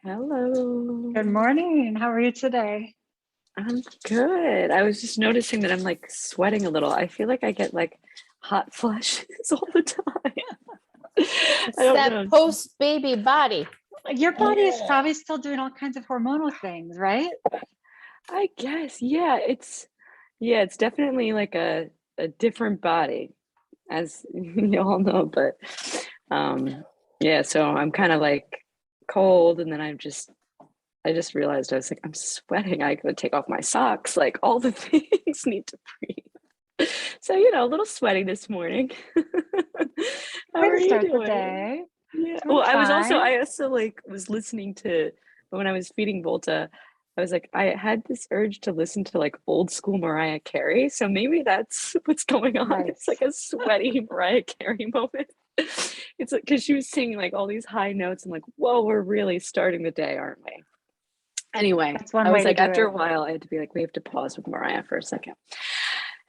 Hello. Good morning. How are you today? I'm good. I was just noticing that I'm like sweating a little. I feel like I get like hot flashes all the time. I It's don't that know. post-baby body. Your body is Yeah, probably still doing all kinds of hormonal things, right? I guess. It's definitely like a different body, as you all know, but um yeah, so I'm kind of like cold and then I just realized I was like, I'm sweating. I gotta take off my socks. Like all the things need to breathe. So, a little sweaty this morning. How Way are to you start the doing? day. Yeah. Well, Doing fine. I also like was listening to when I was feeding Volta, I was like, I had this urge to listen to like old school Mariah Carey. So maybe that's what's going on. It's Nice. like a sweaty Mariah Carey moment. It's like because she was singing like all these high notes. I'm like, whoa, we're really starting the day, aren't we? Anyway, That's one I way was to like, do after a it. while, I had to be like, we have to pause with Mariah for a second.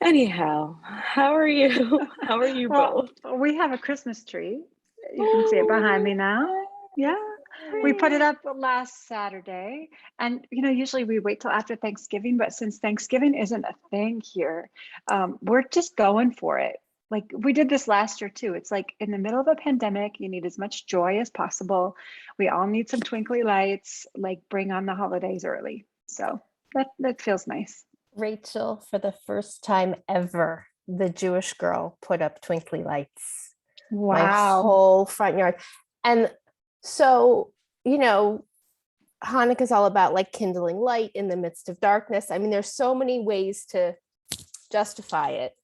Anyhow, how are you? How are you Well, both? we have a Christmas tree. You can see it behind me now. Oh, Yeah. We put it yay. up last Saturday. And, usually we wait till after Thanksgiving, but since Thanksgiving isn't a thing here, we're just going for it. Like we did this last year too. It's like in the middle of a pandemic, you need as much joy as possible. We all need some twinkly lights, like bring on the holidays early. So that feels nice. Rachel, for the first time ever, the Jewish girl put up twinkly lights, my Wow. whole front yard. And so, you know, Hanukkah is all about like kindling light in the midst of darkness. I mean, there's so many ways to justify it.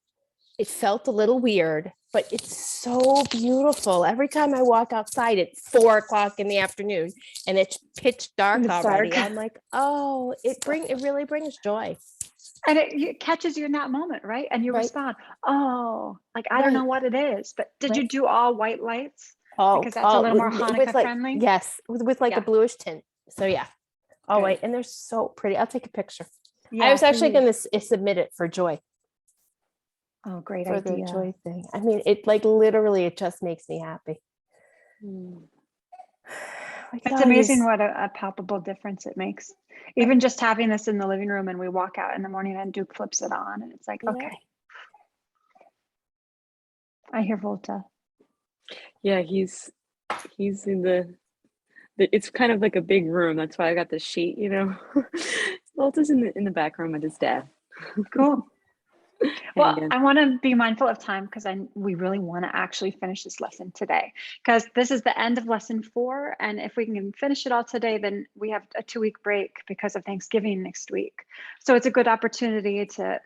It felt a little weird, but it's so beautiful. Every time I walk outside at 4 o'clock in the afternoon and it's pitch And dark it's already, dark. I'm like, oh, it really brings joy. And it catches you in that moment, right? And you Right, respond, oh, like I don't know right, what it is, but did you right. do all white lights? Oh, Because that's a little more with Hanukkah like, friendly. yes, with like a Yeah, bluish tint. So yeah, all good. white, and they're so pretty. I'll take a picture. I Yeah, was actually please. going to submit it for joy, Oh, great for the idea. joy thing. I mean, it like literally, it just makes me happy. Hmm. We could It's all amazing use. what a palpable difference it makes. Even just having this in the living room and we walk out in the morning and Duke flips it on and it's like, Yeah. okay, I hear Volta. Yeah, he's in it's kind of like a big room. That's why I got the sheet. Walter's in the back room with his dad. Cool. Well, Hanging. I want to be mindful of time because we really want to actually finish this lesson today because this is the end of lesson 4. And if we can finish it all today, then we have a 2-week break because of Thanksgiving next week. So it's a good opportunity to,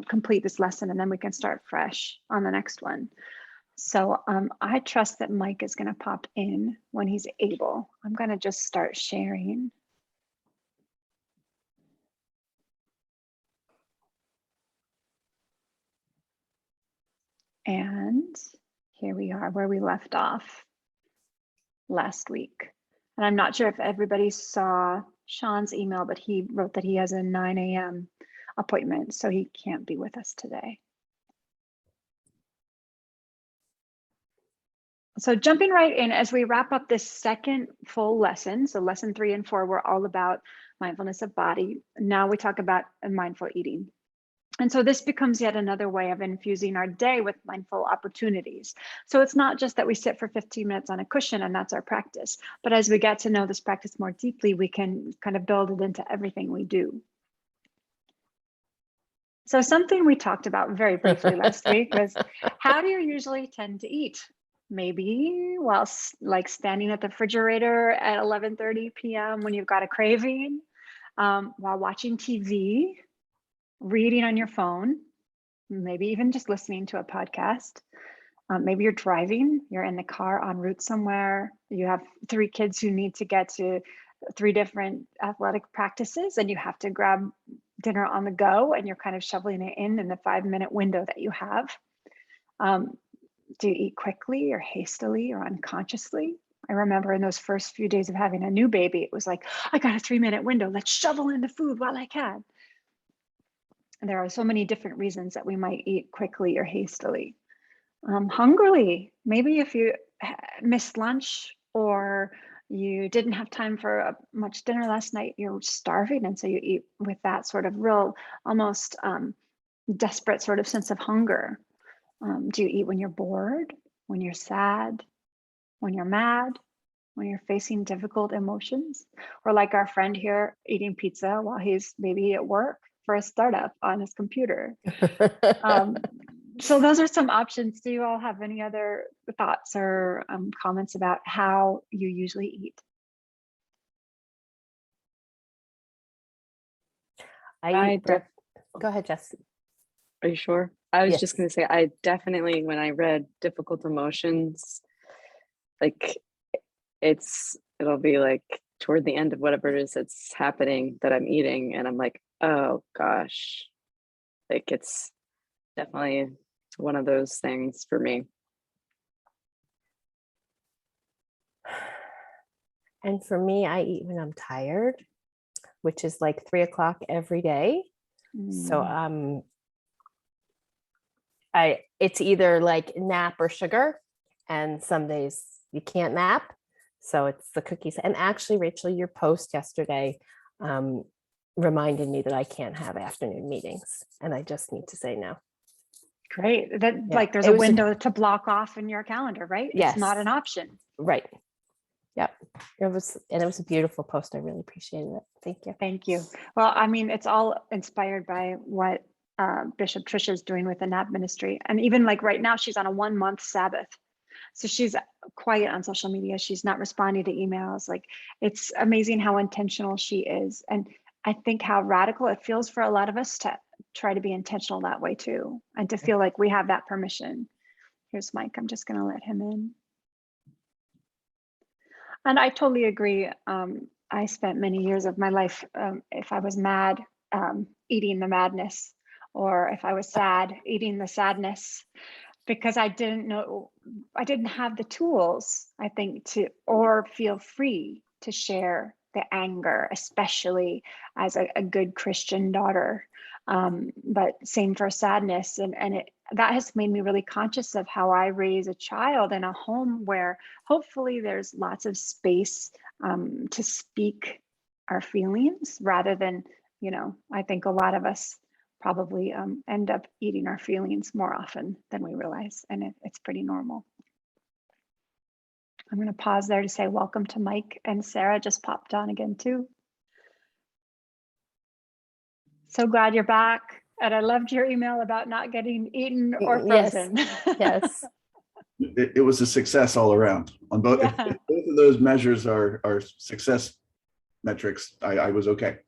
complete this lesson and then we can start fresh on the next one. So I trust that Mike is going to pop in when he's able. I'm going to just start sharing. And here we are where we left off last week. And I'm not sure if everybody saw Sean's email, but he wrote that he has a 9 a.m. appointment, so he can't be with us today. So jumping right in, as we wrap up this second full lesson, so lesson 3 and 4 were all about mindfulness of body. Now we talk about mindful eating. And so this becomes yet another way of infusing our day with mindful opportunities. So it's not just that we sit for 15 minutes on a cushion and that's our practice, but as we get to know this practice more deeply, we can kind of build it into everything we do. So something we talked about very briefly last week was, how do you usually tend to eat? Maybe while like standing at the refrigerator at 11:30 p.m. when you've got a craving, while watching TV, reading on your phone, maybe even just listening to a podcast. Maybe you're driving, you're in the car en route somewhere. You have 3 kids who need to get to 3 different athletic practices and you have to grab dinner on the go and you're kind of shoveling it in the 5-minute window that you have. Do you eat quickly or hastily or unconsciously? I remember in those first few days of having a new baby, it was like, I got a 3-minute window. Let's shovel in the food while I can. And there are so many different reasons that we might eat quickly or hastily. Hungrily, maybe if you missed lunch or you didn't have time for much dinner last night, you're starving, and so you eat with that sort of real, almost desperate sort of sense of hunger. Do you eat when you're bored, when you're sad, when you're mad, when you're facing difficult emotions? Or like our friend here eating pizza while he's maybe at work for a startup on his computer. So those are some options. Do you all have any other thoughts or comments about how you usually eat? I eat Go ahead, Jess. Are you sure? I was just Yes. going to say, I definitely, when I read difficult emotions, like it'll be like toward the end of whatever it is that's happening that I'm eating. And I'm like, oh gosh, like it's definitely one of those things for me. And for me, I eat when I'm tired, which is like 3 o'clock every day. So it's either like nap or sugar, and some days you can't nap, so it's the cookies. And actually, Rachel, your post yesterday reminded me that I can't have afternoon meetings, and I just need to say no. Great. That Yeah, like there's it a was window to block off in your calendar, right? It's not Yes. an option. Right. Yep. It was a beautiful post. I really appreciated it. Thank you. Thank you. Well, I mean, it's all inspired by what Bishop Trisha is doing with the NAP ministry. And even like right now, she's on a 1-month Sabbath. So she's quiet on social media. She's not responding to emails. Like, it's amazing how intentional she is. And I think how radical it feels for a lot of us to try to be intentional that way too. And to feel like we have that permission. Here's Mike. I'm just going to let him in. And I totally agree. I spent many years of my life, if I was mad, eating the madness, or if I was sad, eating the sadness, because I didn't have the tools, I think, or feel free to share the anger, especially as a good Christian daughter. But same for sadness. And that has made me really conscious of how I raise a child in a home where hopefully there's lots of space to speak our feelings, rather than, I think a lot of us probably end up eating our feelings more often than we realize. And it's pretty normal. I'm going to pause there to say welcome to Mike, and Sarah just popped on again too. So glad you're back. And I loved your email about not getting eaten or frozen. Yes. It was a success all around on both. Yeah. If both of those measures are success metrics, I was okay.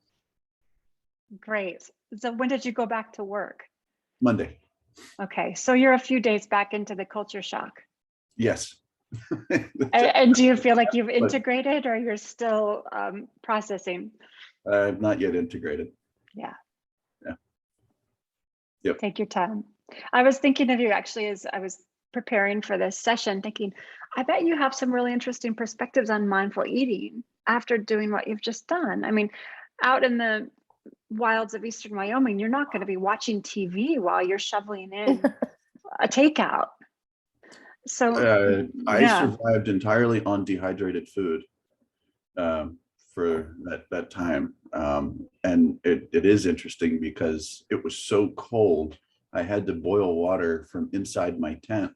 Great. So when did you go back to work? Monday. Okay, so you're a few days back into the culture shock. Yes. And do you feel like you've integrated, or you're still processing? Not yet integrated. Yeah. Yeah. Yep. Take your time. I was thinking of you actually as I was preparing for this session, thinking, I bet you have some really interesting perspectives on mindful eating after doing what you've just done. I mean, out in the wilds of Eastern Wyoming, you're not going to be watching TV while you're shoveling in a takeout. So I survived entirely on dehydrated food for that time. And it is interesting because it was so cold. I had to boil water from inside my tent.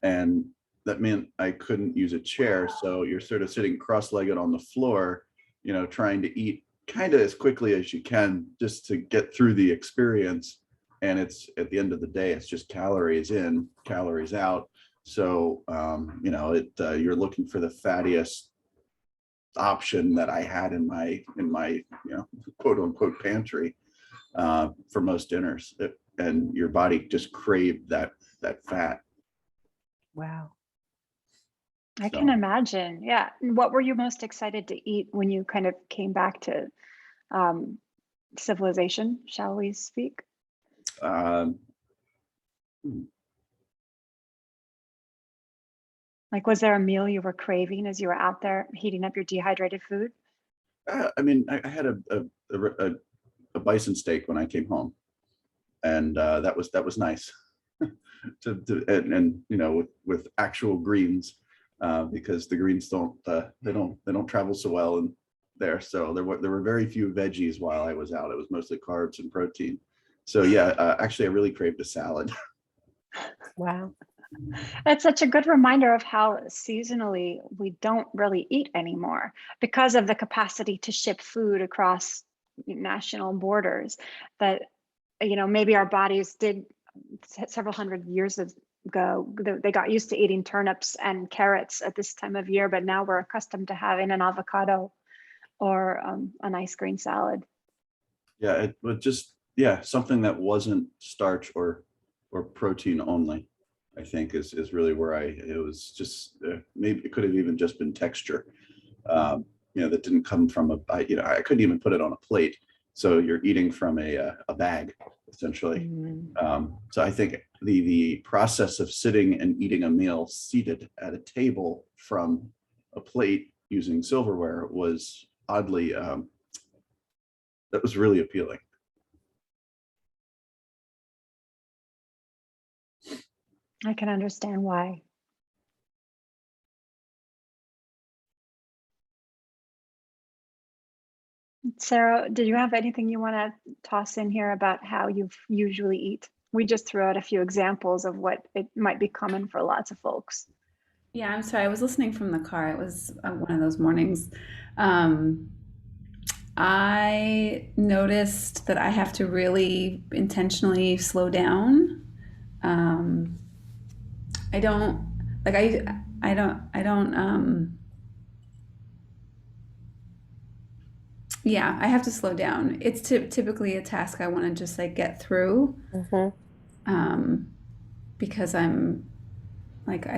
And that meant I couldn't use a chair. So you're sort of sitting cross-legged on the floor, trying to eat kind of as quickly as you can just to get through the experience. And it's, at the end of the day, it's just calories in, calories out. So, you're looking for the fattiest option that I had in my quote unquote pantry for most dinners. And your body just craved that fat. Wow. I can imagine. Yeah. What were you most excited to eat when you kind of came back to civilization, shall we speak? Like, was there a meal you were craving as you were out there heating up your dehydrated food? I mean, I had a bison steak when I came home, and that was nice. and with actual greens. because the greens don't travel so well in there. So there were very few veggies while I was out. It was mostly carbs and protein. So yeah, actually, I really craved a salad. Wow. It's such a good reminder of how seasonally we don't really eat anymore because of the capacity to ship food across national borders. That, maybe our bodies did several hundred years ago, they got used to eating turnips and carrots at this time of year, but now we're accustomed to having an avocado or a nice green salad. Yeah, it was just, yeah, something that wasn't starch or protein only, I think is really where it was just maybe it could have even just been texture, that didn't come from I couldn't even put it on a plate. So you're eating from a bag essentially. So I think the process of sitting and eating a meal seated at a table from a plate using silverware was oddly, that was really appealing. I can understand why. Sarah, did you have anything you want to toss in here about how you usually eat? We just threw out a few examples of what it might be common for lots of folks. Yeah, I'm sorry. I was listening from the car. It was one of those mornings. Um, I noticed that I have to really intentionally slow down. Um, I don't like I don't yeah, I have to slow down. It's typically a task I want to just like get through, Hmm. um, because I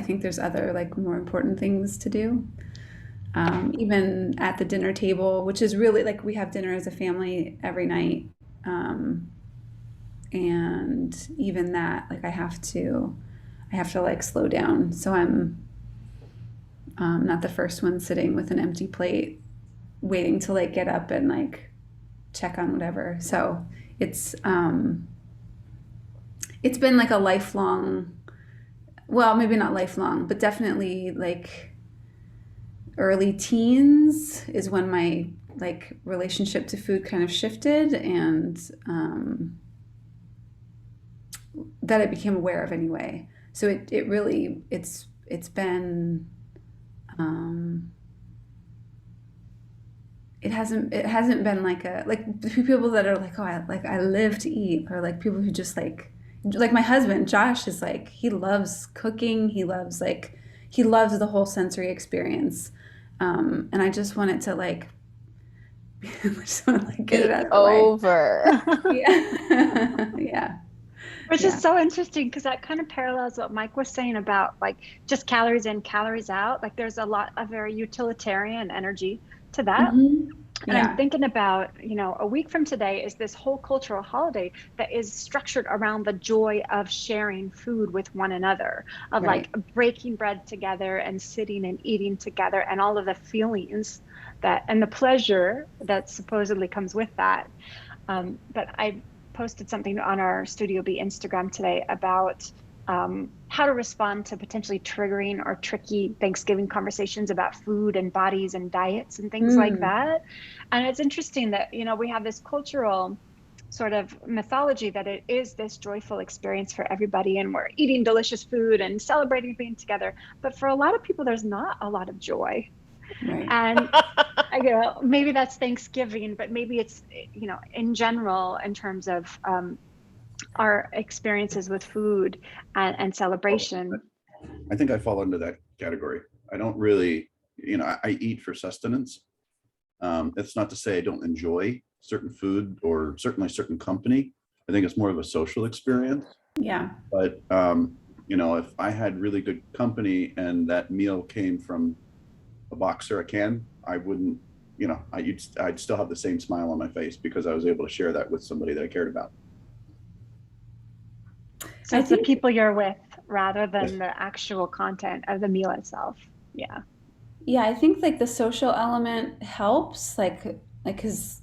think there's other like more important things to do. Even at the dinner table, which is really like we have dinner as a family every night. Um, and even that, like I have to like slow down. So I'm not the first one sitting with an empty plate, waiting to like get up and like check on whatever. So it's been like a lifelong, well, maybe not lifelong, but definitely like early teens is when my like relationship to food kind of shifted, and that I became aware of anyway. So it really it's been um, it hasn't been like people that are like, oh, I live to eat, or like people who just like my husband Josh is like, he loves cooking, he loves the whole sensory experience, and I just want it to like I just want to like get it out of the way. Over. Yeah. Yeah. Which Yeah. is so interesting because that kind of parallels what Mike was saying about like just calories in, calories out. Like there's a lot of very utilitarian energy to that. Hmm. And I'm Yeah. thinking about, a week from today is this whole cultural holiday that is structured around the joy of sharing food with one another, of Right. like breaking bread together and sitting and eating together, and all of the feelings that and the pleasure that supposedly comes with that. But I posted something on our Studio B Instagram today about how to respond to potentially triggering or tricky Thanksgiving conversations about food and bodies and diets and things like Mm. that. And it's interesting that, we have this cultural sort of mythology that it is this joyful experience for everybody and we're eating delicious food and celebrating being together. But for a lot of people, there's not a lot of joy. Right. And maybe that's Thanksgiving, but maybe it's, in general, in terms of our experiences with food and Oh, celebration. I think I fall into that category. I don't really, I eat for sustenance. That's not to say I don't enjoy certain food or certainly certain company. I think it's more of a social experience. Yeah. But if I had really good company and that meal came from a box or a can, I wouldn't, I'd still have the same smile on my face because I was able to share that with somebody that I cared about. So I it's the think, people you're with rather Yes. than the actual content of the meal itself. Yeah. yeah, I think like the social element helps, like, cause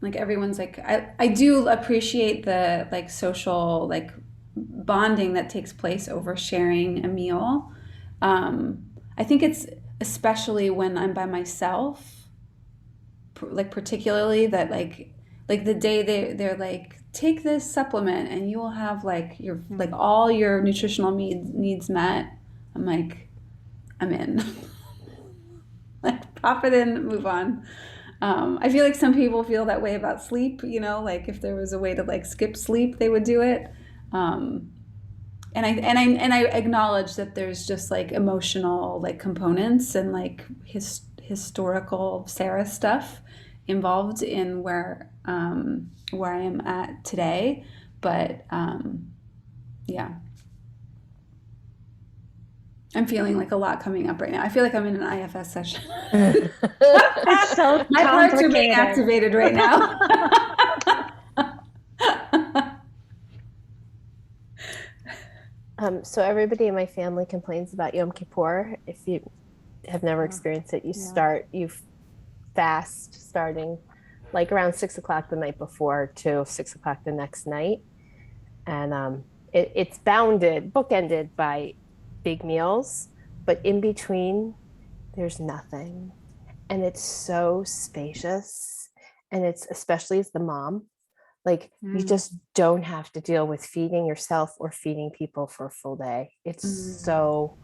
like everyone's like, I do appreciate the like social like bonding that takes place over sharing a meal. Um, I think it's especially when I'm by myself, like particularly that like the day they're like take this supplement and you will have like your like all your nutritional needs met. I'm like I'm in. Like pop it in, move on. I feel like some people feel that way about sleep, you know, like if there was a way to like skip sleep, they would do it. Um, and I acknowledge that there's just like emotional like components and like historical Sarah stuff involved in where I am at today. But yeah, I'm feeling like a lot coming up right now. I feel like I'm in an IFS session. It's so My parts are being complicated. activated right now. So everybody in my family complains about Yom Kippur. If you have never experienced it, you fast starting like around 6 o'clock the night before to 6 o'clock the next night. And it's bookended by big meals, but in between, there's nothing. And it's so spacious. And it's especially as the mom, like you just don't have to deal with feeding yourself or feeding people for a full day. It's so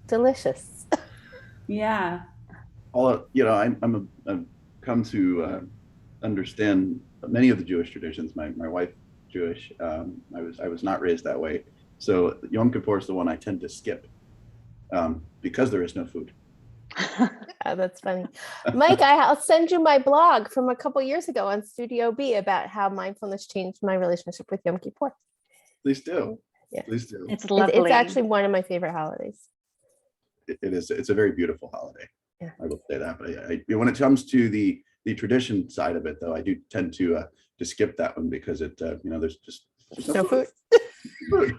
delicious. Yeah. I've come to understand many of the Jewish traditions. My wife Jewish. I was not raised that way. So Yom Kippur is the one I tend to skip because there is no food. Oh, that's funny. Mike, I'll send you my blog from a couple years ago on Studio B about how mindfulness changed my relationship with Yom Kippur. Please do. Yeah. Please do. It's lovely. It's actually one of my favorite holidays. It is. It's a very beautiful holiday. Yeah. I will say that. But when it comes to the tradition side of it, though, I do tend to skip that one because it there's just no food. food.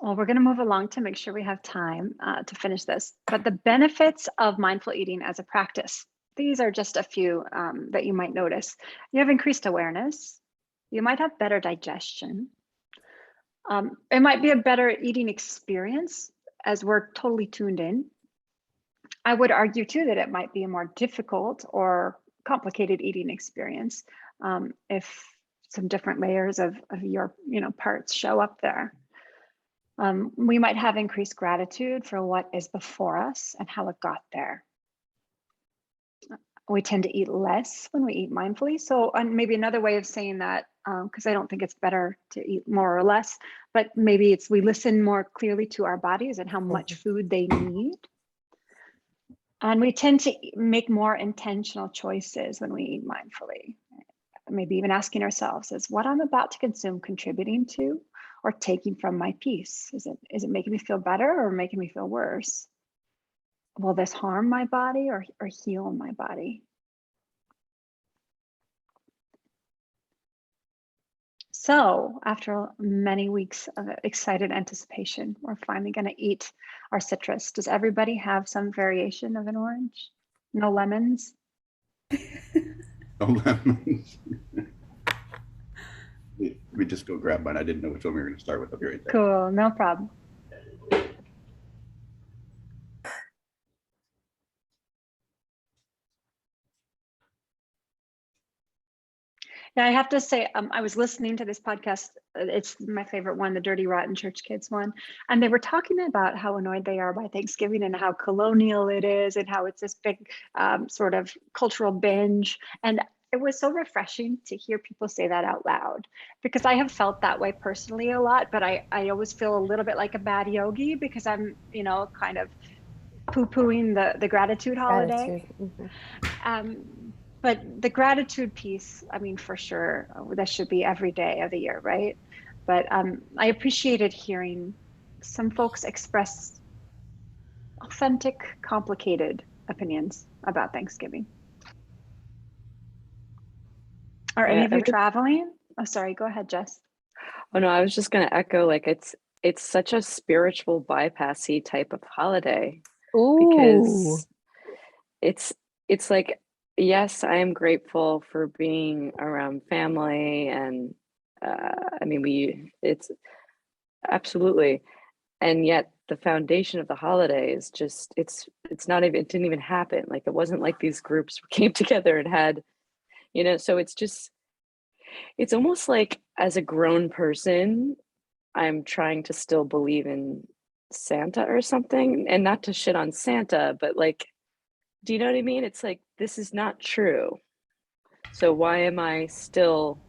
Well, we're going to move along to make sure we have time to finish this. But the benefits of mindful eating as a practice, these are just a few that you might notice. You have increased awareness. You might have better digestion. It might be a better eating experience as we're totally tuned in. I would argue too that it might be a more difficult or complicated eating experience if some different layers of your parts show up there. We might have increased gratitude for what is before us and how it got there. We tend to eat less when we eat mindfully. So maybe another way of saying that, because I don't think it's better to eat more or less, but maybe it's we listen more clearly to our bodies and how much food they need. And we tend to make more intentional choices when we eat mindfully. Maybe even asking ourselves, is what I'm about to consume contributing to or taking from my peace? Is it making me feel better or making me feel worse? Will this harm my body or heal my body? So after many weeks of excited anticipation, we're finally going to eat our citrus. Does everybody have some variation of an orange? No lemons? No lemons. We just go grab one. I didn't know which one we were going to start with. I'll be right there. Cool, no problem. Now I have to say, I was listening to this podcast. It's my favorite one, the Dirty Rotten Church Kids one. And they were talking about how annoyed they are by Thanksgiving and how colonial it is and how it's this big sort of cultural binge. And it was so refreshing to hear people say that out loud, because I have felt that way personally a lot, but I always feel a little bit like a bad yogi because I'm, kind of poo-pooing the gratitude holiday. But the gratitude piece, I mean, for sure, that should be every day of the year, right? But I appreciated hearing some folks express authentic, complicated opinions about Thanksgiving. Are any of you traveling? Oh, sorry, go ahead, Jess. Oh no, I was just gonna echo, like it's such a spiritual bypassy type of holiday. Because it's like, yes, I am grateful for being around family and I mean absolutely. And yet the foundation of the holiday is just it's not even, it didn't even happen. Like it wasn't like these groups came together and had, so it's just, it's almost like as a grown person, I'm trying to still believe in Santa or something, and not to shit on Santa, but like, do you know what I mean? It's like this is not true. So why am I still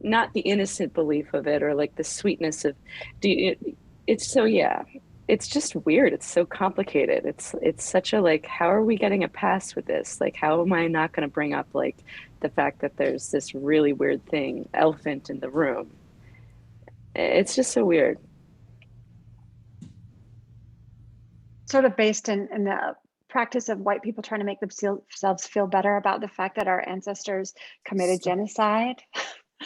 not the innocent belief of it, or like the sweetness of, do you, it's so, yeah, it's just weird. It's so complicated. It's such a, like, how are we getting a pass with this? Like, how am I not going to bring up like the fact that there's this really weird thing, elephant in the room? It's just so weird. Sort of based in the practice of white people trying to make themselves feel better about the fact that our ancestors committed genocide.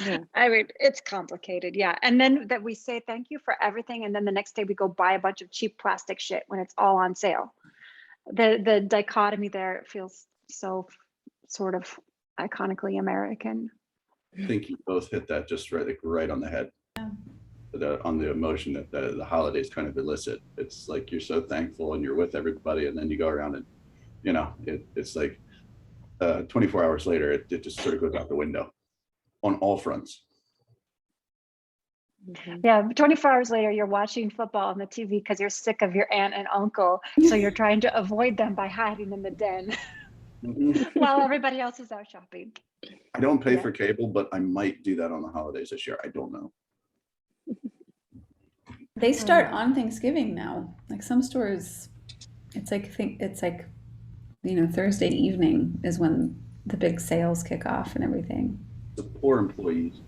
Yeah. I mean, it's complicated, yeah. And then that we say thank you for everything, and then the next day we go buy a bunch of cheap plastic shit when it's all on sale. The dichotomy there feels so sort of iconically American. I think you both hit that just right, like, right on the head. On the emotion that the holidays kind of elicit. It's like you're so thankful and you're with everybody, and then you go around and it's like 24 hours later, it just sort of goes out the window on all fronts. Mhm. Yeah, 24 hours later, you're watching football on the TV because you're sick of your aunt and uncle. So you're trying to avoid them by hiding in the den while everybody else is out shopping. I don't pay Yeah. for cable, but I might do that on the holidays this year. I don't know. They start on Thanksgiving now. Like some stores, it's like Thursday evening is when the big sales kick off and everything. The poor employees.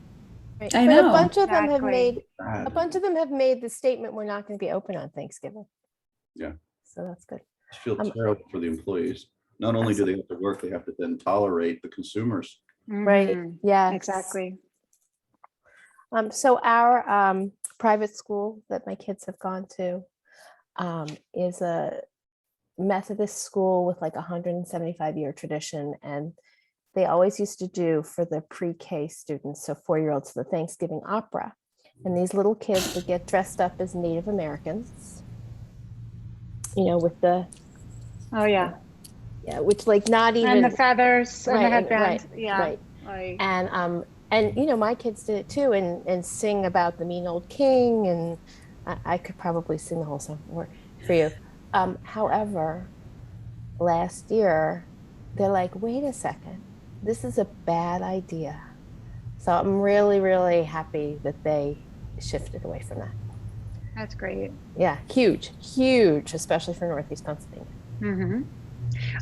Right. I But know. a bunch of them have Exactly. made Bad. a bunch of them have made the statement we're not going to be open on Thanksgiving. Yeah. So that's good. I feel terrible for the employees. Not only do they have to work, they have to then tolerate the consumers. Right. Mhm, Yeah. exactly. So our private school that my kids have gone to is a Methodist school with like 175-year tradition, and they always used to do for the pre-K students, so 4-year-olds, the Thanksgiving opera, and these little kids would get dressed up as Native Americans, with the Oh yeah, which like not even and the feathers and the right, headband. Yeah. right. Like, And my kids did it too, and sing about the mean old king, and I could probably sing the whole song for you. However, last year they're like, wait a second, this is a bad idea. So I'm really, really happy that they shifted away from that. that's great. Yeah, huge, especially for Northeast Pennsylvania. Mm-hmm.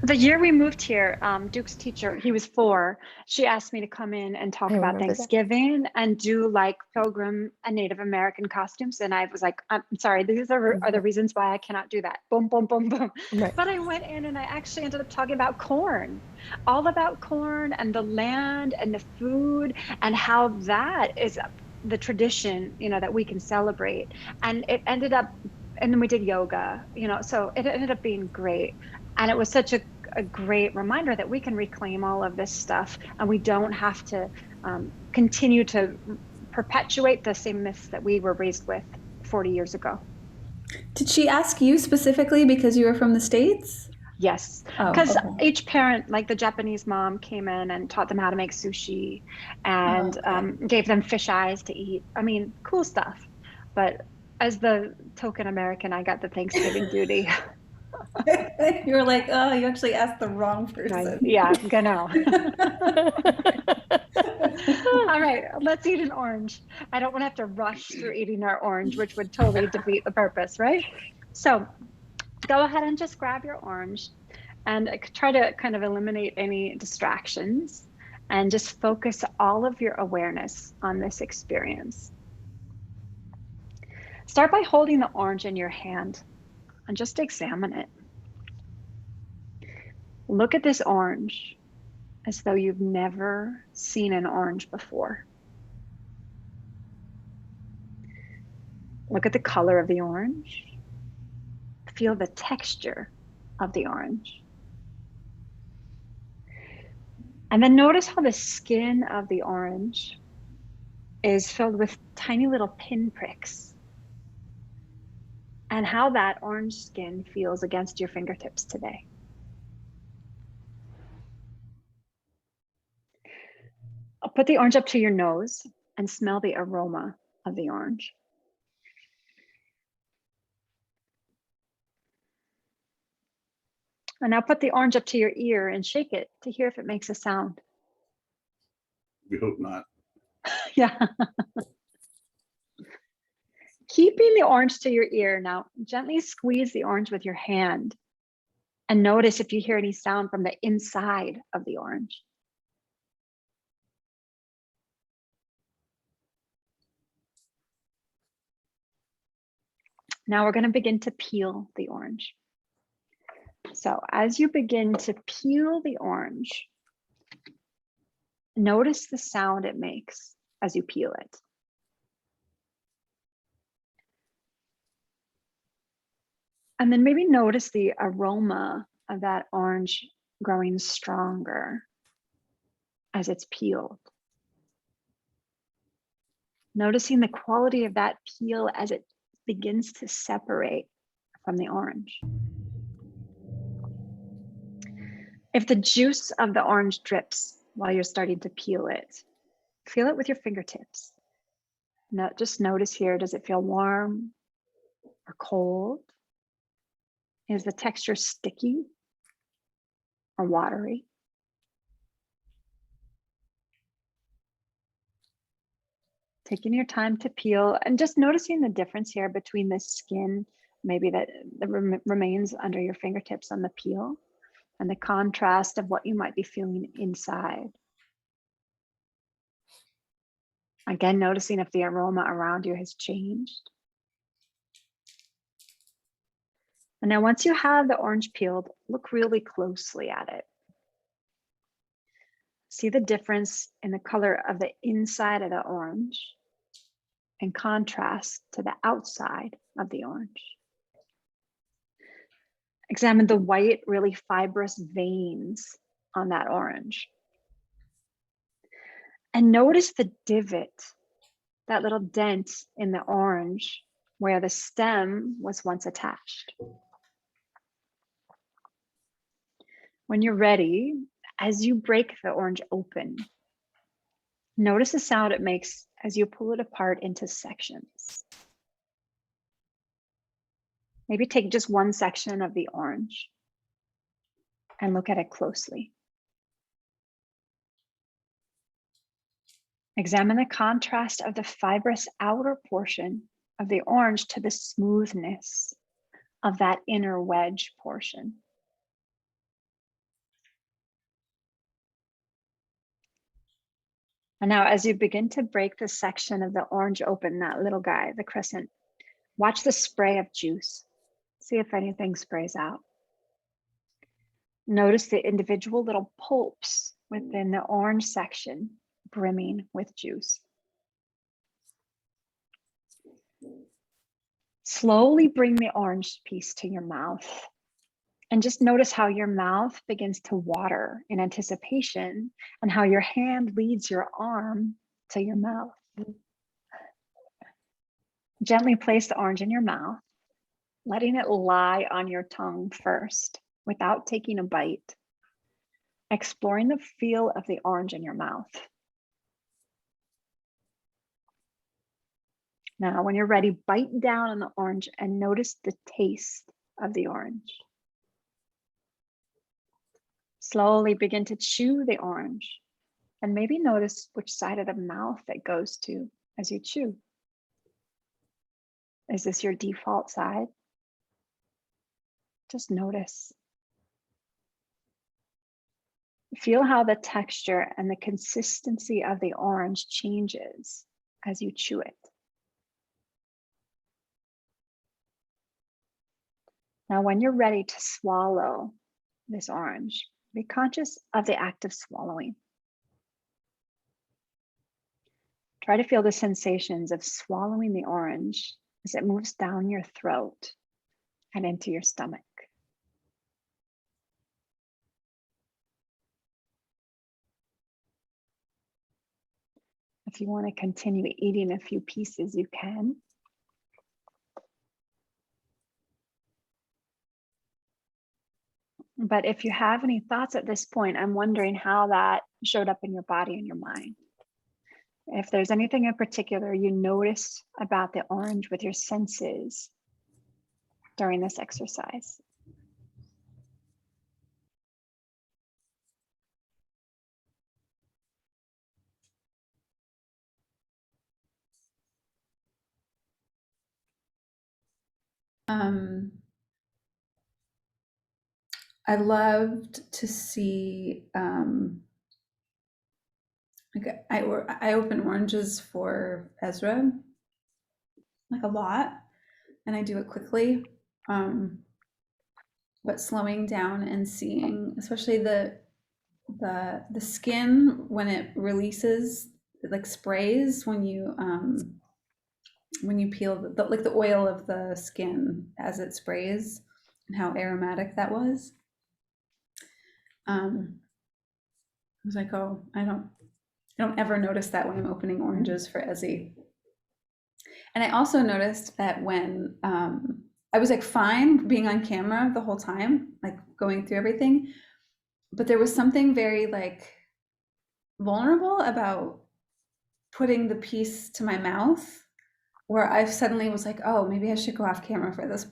The year we moved here, Duke's teacher, he was 4. She asked me to come in and talk I about remember that. Thanksgiving and do like Pilgrim and Native American costumes. And I was like, I'm sorry, these are the reasons why I cannot do that. Boom, boom, boom, boom. Right. But I went in and I actually ended up talking about corn, all about corn and the land and the food and how that is the tradition, that we can celebrate. And it ended up, and then we did yoga, so it ended up being great. And it was such a great reminder that we can reclaim all of this stuff, and we don't have to continue to perpetuate the same myths that we were raised with 40 years ago. Did she ask you specifically because you were from the States? Yes, Oh, because okay. each parent, like the Japanese mom, came in and taught them how to make sushi and okay. gave them fish eyes to eat. I mean, cool stuff. But as the token American, I got the Thanksgiving duty. You were like, oh, you actually asked the wrong person. Yeah, genau. All right, let's eat an orange. I don't want to have to rush through eating our orange, which would totally defeat the purpose, right? So go ahead and just grab your orange and try to kind of eliminate any distractions and just focus all of your awareness on this experience. Start by holding the orange in your hand and just examine it. Look at this orange as though you've never seen an orange before. Look at the color of the orange. Feel the texture of the orange. And then notice how the skin of the orange is filled with tiny little pinpricks and how that orange skin feels against your fingertips today. I'll put the orange up to your nose and smell the aroma of the orange. And now put the orange up to your ear and shake it to hear if it makes a sound. We hope not. Yeah. Keeping the orange to your ear, now gently squeeze the orange with your hand and notice if you hear any sound from the inside of the orange. Now we're going to begin to peel the orange. So as you begin to peel the orange, notice the sound it makes as you peel it. And then maybe notice the aroma of that orange growing stronger as it's peeled. Noticing the quality of that peel as it begins to separate from the orange. If the juice of the orange drips while you're starting to peel it, feel it with your fingertips. Now, just notice here, does it feel warm or cold? Is the texture sticky or watery? Taking your time to peel and just noticing the difference here between the skin, maybe that remains under your fingertips on the peel, and the contrast of what you might be feeling inside. Again, noticing if the aroma around you has changed. And now once you have the orange peeled, look really closely at it. See the difference in the color of the inside of the orange in contrast to the outside of the orange. Examine the white, really fibrous veins on that orange. And notice the divot, that little dent in the orange where the stem was once attached. When you're ready, as you break the orange open, notice the sound it makes as you pull it apart into sections. Maybe take just one section of the orange and look at it closely. Examine the contrast of the fibrous outer portion of the orange to the smoothness of that inner wedge portion. And now as you begin to break the section of the orange open, that little guy, the crescent, watch the spray of juice. See if anything sprays out. Notice the individual little pulps within the orange section brimming with juice. Slowly bring the orange piece to your mouth and just notice how your mouth begins to water in anticipation and how your hand leads your arm to your mouth. Gently place the orange in your mouth, letting it lie on your tongue first without taking a bite, exploring the feel of the orange in your mouth. Now, when you're ready, bite down on the orange and notice the taste of the orange. Slowly begin to chew the orange and maybe notice which side of the mouth it goes to as you chew. Is this your default side? Just notice. Feel how the texture and the consistency of the orange changes as you chew it. Now, when you're ready to swallow this orange, be conscious of the act of swallowing. Try to feel the sensations of swallowing the orange as it moves down your throat and into your stomach. If you want to continue eating a few pieces, you can. But if you have any thoughts at this point, I'm wondering how that showed up in your body and your mind. If there's anything in particular you noticed about the orange with your senses during this exercise. I loved to see, like I open oranges for Ezra, like a lot, and I do it quickly. But slowing down and seeing, especially the skin when it releases, it like sprays when you peel like the oil of the skin as it sprays, and how aromatic that was. I was like, oh, I don't ever notice that when I'm opening oranges for Ezzy. And I also noticed that when I was like fine being on camera the whole time, like going through everything, but there was something very like vulnerable about putting the piece to my mouth, where I suddenly was like, oh, maybe I should go off camera for this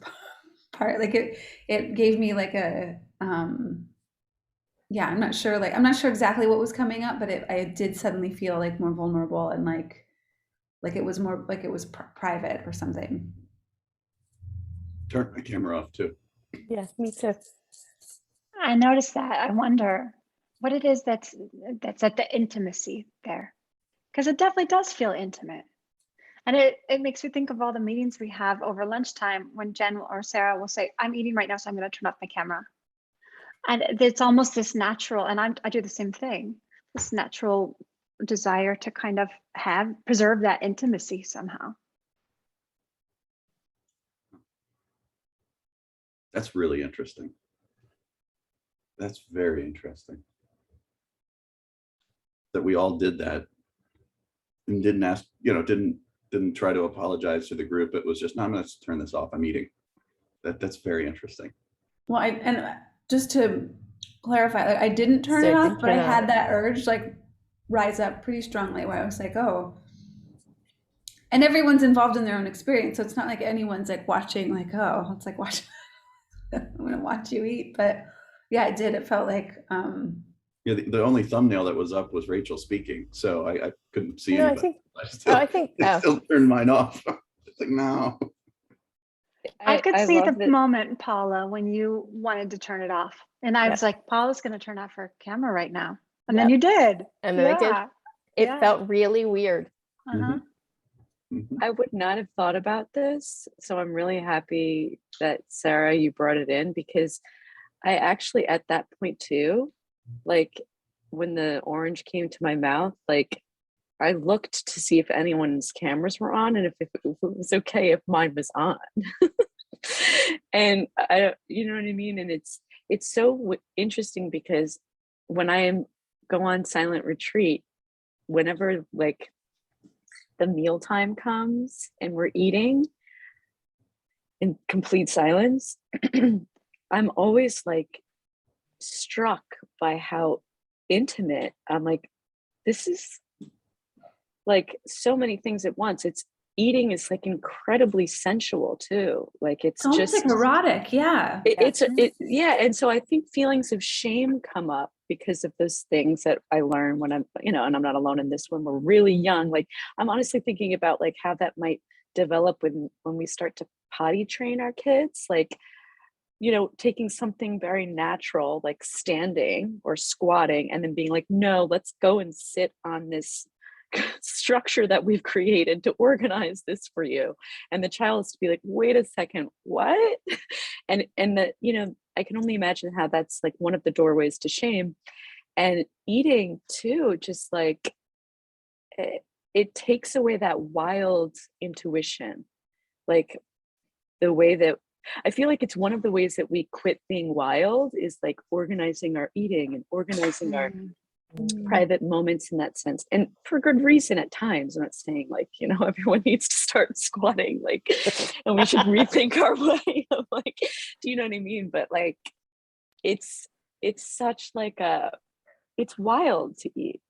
part. Like it gave me like a yeah, I'm not sure exactly what was coming up, but I did suddenly feel like more vulnerable, and like it was more like it was private or something. Turn my camera off too. Yeah, me too. I noticed that. I wonder what it is that's at the intimacy there, because it definitely does feel intimate. And it makes me think of all the meetings we have over lunchtime when Jen or Sarah will say, I'm eating right now, so I'm going to turn off my camera. And it's almost this natural, and I do the same thing, this natural desire to kind of preserve that intimacy somehow. That's really interesting. That's very interesting. That we all did that and didn't ask, didn't try to apologize to the group. It was just, no, I'm going to turn this off. I'm eating. That's very interesting. Well, and just to clarify, like I didn't turn So it it off, didn't but I turn had on. that urge like rise up pretty strongly, where I was like, oh. And everyone's involved in their own experience, so it's not like anyone's like watching, like, oh, it's like watch. I'm gonna watch you eat, but yeah, I did. It felt like Yeah, the only thumbnail that was up was Rachel speaking, so I couldn't see No, I anybody. think, I think, I still turned mine off. It's like, no. I could see the love that. moment, Paula, when you wanted to turn it off. And I was like, Paula's going to turn off her camera right now. And then Yep. you did. and then I did. It Yeah. felt really weird. Uh-huh. Mhm. I would not have thought about this. So I'm really happy that Sarah, you brought it in, because I actually at that point too, like when the orange came to my mouth, like I looked to see if anyone's cameras were on and if it was okay if mine was on. And you know what I mean? And it's so interesting because when I go on silent retreat, whenever like the mealtime comes and we're eating in complete silence, I'm always like struck by how intimate. I'm like, this is like so many things at once. It's eating is like incredibly sensual too. Like it's almost just like erotic, yeah. yeah. And so I think feelings of shame come up because of those things that I learned when I'm, and I'm not alone in this when we're really young. Like I'm honestly thinking about like how that might develop when we start to potty train our kids, like, taking something very natural, like standing or squatting, and then being like, no, let's go and sit on this structure that we've created to organize this for you. And the child is to be like, wait a second, what? and that, I can only imagine how that's like one of the doorways to shame. And eating too, just like it takes away that wild intuition, like the way that I feel like it's one of the ways that we quit being wild is like organizing our eating and organizing our private moments in that sense, and for good reason at times. I'm not saying like, everyone needs to start squatting, like, and we should rethink our way of like, do you know what I mean? But like, it's such like it's wild to eat.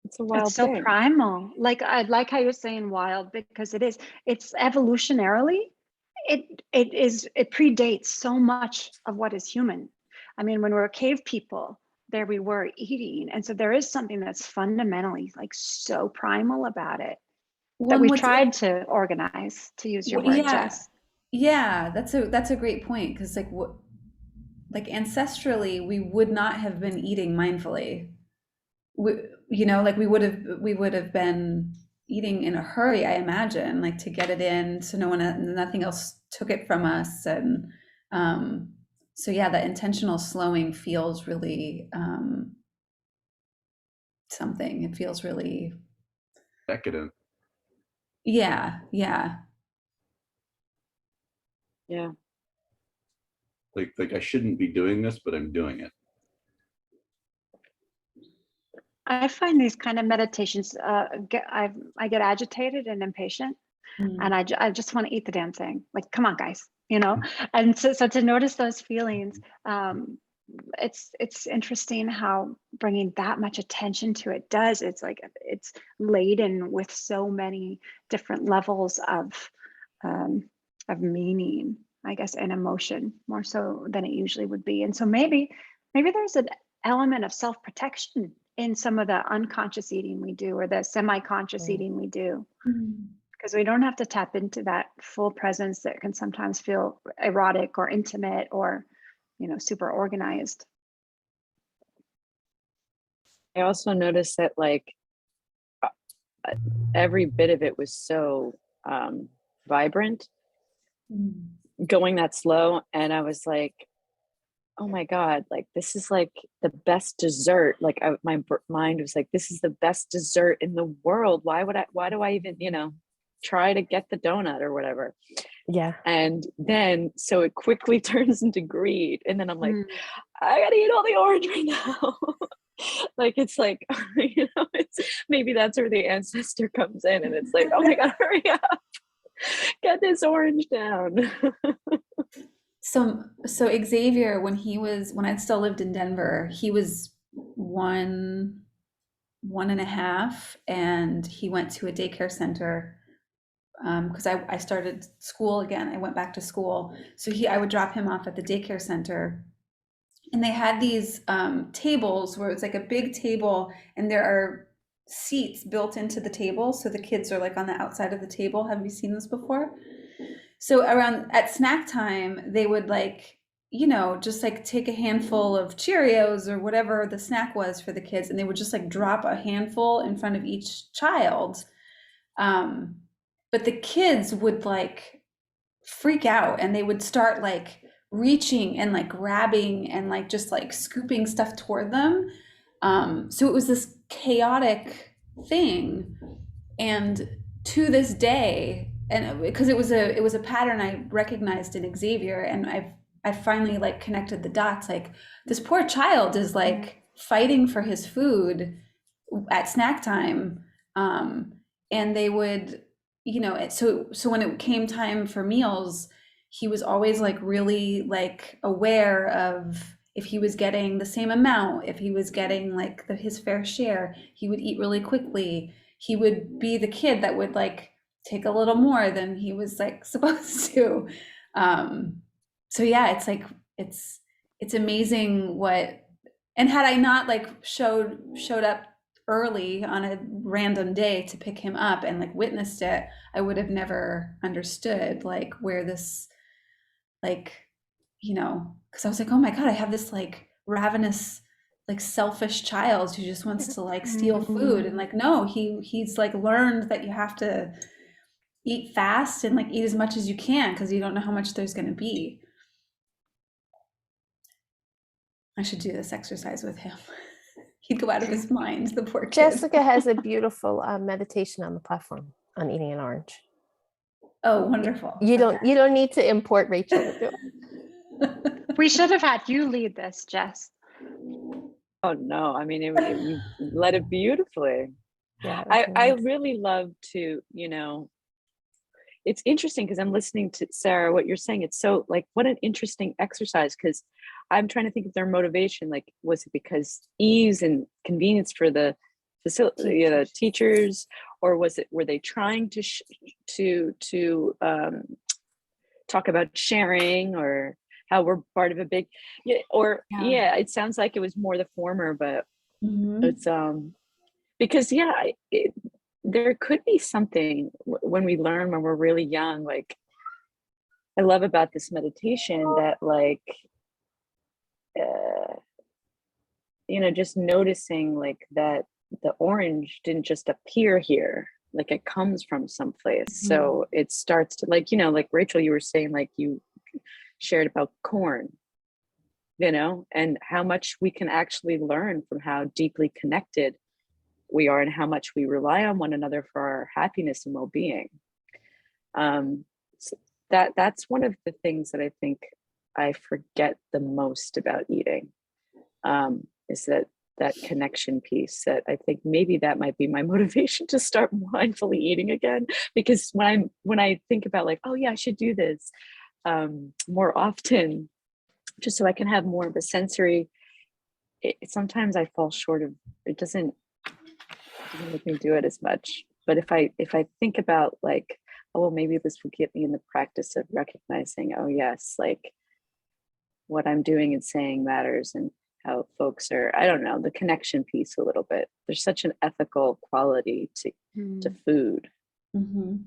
It's a It's wild so thing. primal. Like I like how you're saying wild, because it is. It's evolutionarily, it predates so much of what is human. I mean, when we're cave people, there we were eating, and so there is something that's fundamentally like so primal about it that One we've would, tried to organize, to use your word, yeah, Jess. yeah, that's a great point, because like what, like ancestrally, we would not have been eating mindfully. We, like we would have been eating in a hurry, I imagine, like to get it in, so nothing else took it from us, and um, so yeah, that intentional slowing feels really something. It feels really, Decadent. yeah, yeah. Yeah. Like I shouldn't be doing this, but I'm doing it. I find these kind of meditations, I get agitated and impatient, and Mm. I just want to eat the damn thing. Like, come on, guys, you know. And so to notice those feelings, it's interesting how bringing that much attention to it does. It's like it's laden with so many different levels um, of meaning, I guess, and emotion, more so than it usually would be. And so maybe there's an element of self-protection in some of the unconscious eating we do, or the semi-conscious Mm. eating we do, Mm. because we don't have to tap into that full presence that can sometimes feel erotic or intimate or, super organized. I also noticed that like uh, every bit of it was so vibrant, Mm. going that slow, and I was like, oh my God, like this is like the best dessert. Like my mind was like, this is the best dessert in the world. Why do I even, try to get the donut or whatever? Yeah. And then, so it quickly turns into greed. And then I'm like, Mm. I gotta eat all the orange right now. Like, it's like, it's maybe that's where the ancestor comes in and it's like, oh my God, hurry up, get this orange down. So Xavier, when I still lived in Denver, he was one and a half, and he went to a daycare center because I started school again. I went back to school, so I would drop him off at the daycare center, and they had these tables where it's like a big table, and there are seats built into the table, so the kids are like on the outside of the table. Have you seen this before? So around at snack time, they would like, just like take a handful of Cheerios or whatever the snack was for the kids, and they would just like drop a handful in front of each child. Um, but the kids would like freak out, and they would start like reaching and like grabbing and like just like scooping stuff toward them. So it was this chaotic thing. And to this day, and because it was a pattern I recognized in Xavier, and I finally like connected the dots. Like this poor child is like fighting for his food at snack time, and they would, so when it came time for meals, he was always like really like aware of if he was getting the same amount, if he was getting like his fair share, he would eat really quickly. He would be the kid that would like take a little more than he was like supposed to. So yeah, it's like it's amazing what, and had I not like showed up early on a random day to pick him up and like witnessed it, I would have never understood like where this, like, because I was like, oh my God, I have this like ravenous, like selfish child who just wants to like steal food. And like, no, he's like learned that you have to eat fast and like eat as much as you can because you don't know how much there's going to be. I should do this exercise with him. He'd go out of his mind, the poor kid. Jessica has a beautiful meditation on the platform on eating an orange. Oh, wonderful. You don't need to import Rachel to do it. We should have had you lead this, Jess. Oh no, I mean, you led it beautifully. Yeah, I really love to, it's interesting because I'm listening to Sarah, what you're saying. It's so like, what an interesting exercise, because I'm trying to think of their motivation. Like, was it because ease and convenience for the facility, you know, teachers, or were they trying to talk about sharing, or how we're part of a big, yeah, or Yeah. it sounds like it was more the former, but Mhm. it's because there could be something when we learn when we're really young. Like, I love about this meditation that, like, uh, you know, just noticing like that the orange didn't just appear here, like it comes from someplace. Mhm. So it starts to, like, you know, like Rachel, you were saying, like, you shared about corn, you know, and how much we can actually learn from how deeply connected we are and how much we rely on one another for our happiness and well-being. So that's one of the things that I think I forget the most about eating, is that connection piece. That I think maybe that might be my motivation to start mindfully eating again, because when I think about, like, oh yeah, I should do this more often, just so I can have more of a sensory, sometimes I fall short of, it doesn't make me do it as much. But if I think about, like, oh well, maybe this will get me in the practice of recognizing, oh yes, like what I'm doing and saying matters, and how folks are, I don't know, the connection piece a little bit. There's such an ethical quality to food. Mhm.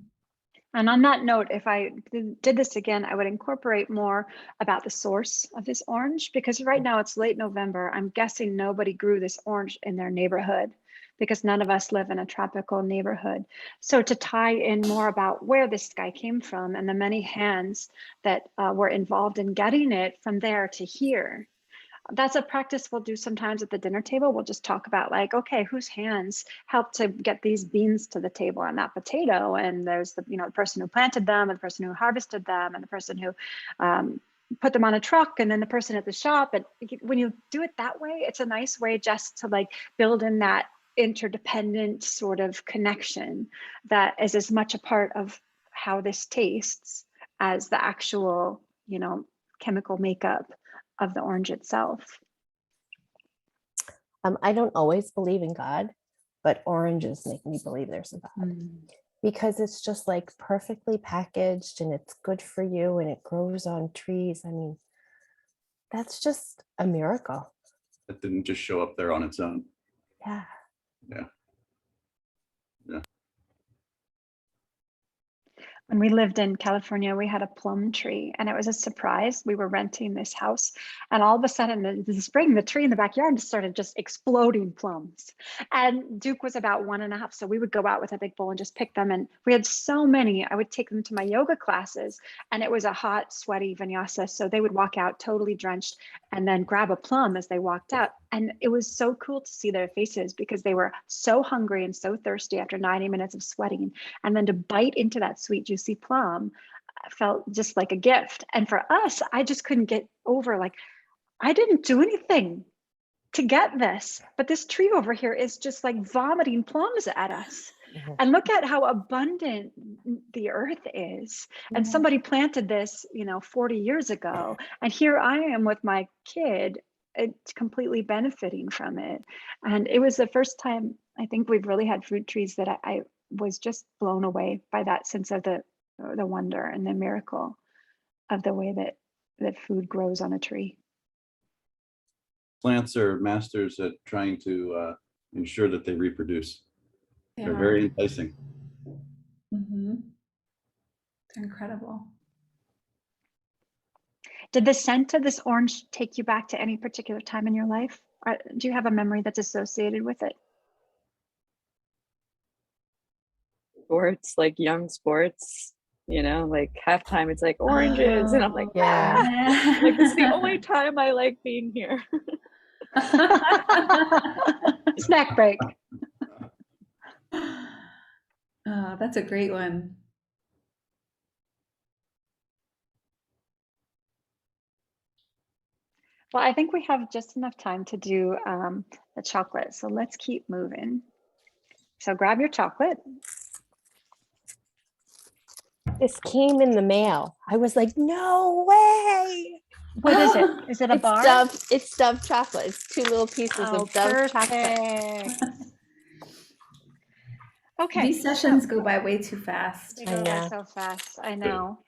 And on that note, if I did this again, I would incorporate more about the source of this orange, because right now it's late November. I'm guessing nobody grew this orange in their neighborhood, because none of us live in a tropical neighborhood. So to tie in more about where this guy came from and the many hands that were involved in getting it from there to here, that's a practice we'll do sometimes at the dinner table. We'll just talk about, like, okay, whose hands helped to get these beans to the table and that potato, and there's the, you know, the person who planted them and the person who harvested them and the person who put them on a truck, and then the person at the shop. And when you do it that way, it's a nice way just to, like, build in that interdependent sort of connection that is as much a part of how this tastes as the actual, you know, chemical makeup of the orange itself. I don't always believe in God, but oranges make me believe there's a God, because it's just like perfectly packaged and it's good for you and it grows on trees. I mean, that's just a miracle. It didn't just show up there on its own. Yeah. Yeah. Yeah. When we lived in California, we had a plum tree, and it was a surprise. We were renting this house, and all of a sudden in the spring, the tree in the backyard started just exploding plums. And Duke was about 1.5, so we would go out with a big bowl and just pick them. And we had so many, I would take them to my yoga classes, and it was a hot, sweaty vinyasa. So they would walk out totally drenched and then grab a plum as they walked out. And it was so cool to see their faces, because they were so hungry and so thirsty after 90 minutes of sweating. And then to bite into that sweet, juicy plum felt just like a gift. And for us, I just couldn't get over, like, I didn't do anything to get this, but this tree over here is just like vomiting plums at us. And look at how abundant the earth is. And somebody planted this, you know, 40 years ago. And here I am with my kid, it's completely benefiting from it. And it was the first time I think we've really had fruit trees that I was just blown away by that sense of the wonder and the miracle of the way that food grows on a tree. Plants are masters at trying to ensure that they reproduce. They're Yeah. very enticing. Mhm. They're incredible. Did the scent of this orange take you back to any particular time in your life? Or do you have a memory that's associated with it? Sports, like young sports, you know, like halftime, it's like oranges, and I'm like, Yeah. "Ah." Like, this is the only time I like being here. Snack break. That's a great one. Well, I think we have just enough time to do the chocolate. So let's keep moving. So grab your chocolate. This came in the mail. I was like, no way. What is it? Is it a It's bar? Dove chocolate. It's 2 little pieces Oh, of Dove chocolate. perfect. Okay. These sessions go by way too fast. They I go by know. so fast. I know.